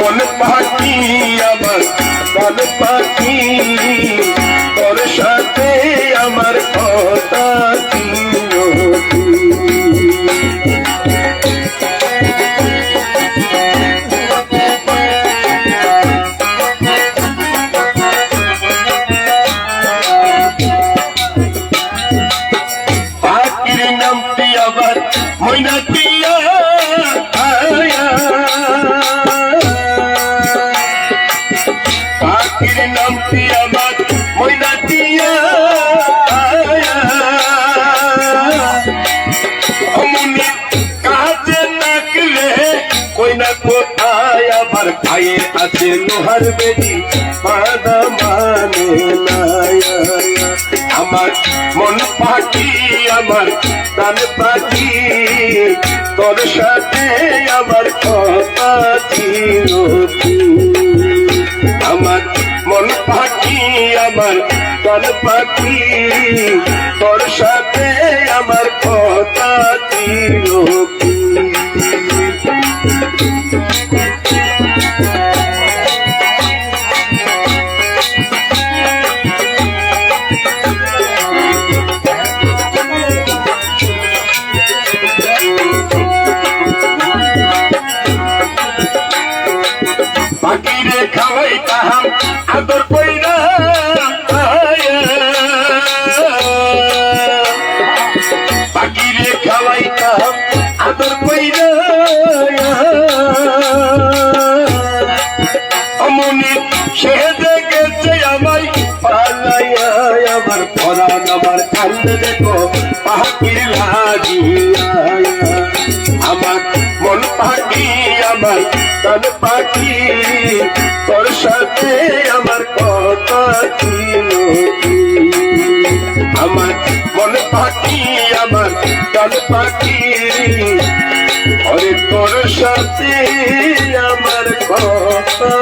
মন পাখি আমার প্রাণ পাখি তোর সাথে আমার কথা ছিল পাখির নামটি আবার ময়না টিয়া পাখির নামটি আমার ময়না টিয়া অমনি কাজে থাকলে কই না কোথায় আবার খায়ে আছে লোহার বেদি বাধা মানে না আমার মন পাখি আমার প্রাণ পাখি তোর সাথে আমার কথা ছিল আমার মন পাখি আমার প্রাণ পাখি তোর সাথে আমার কথা ছিল পাখিরে খাওয়াই তাহাম আদর কইরা পাখিরে খাওয়াই তাহাম আদর কইরা অমনি সে দেখেছে আমায় পালাইয়া আমার পরাণ আমার কান্দে দেখো পাখির লাগিয়া আমার মন পাখি আমার প্রাণ পাখি তোর সাথে আমার কথা ছিল আমার মন পাখি আমার প্রাণ পাখি ওরে তোর সাথে আমার কথা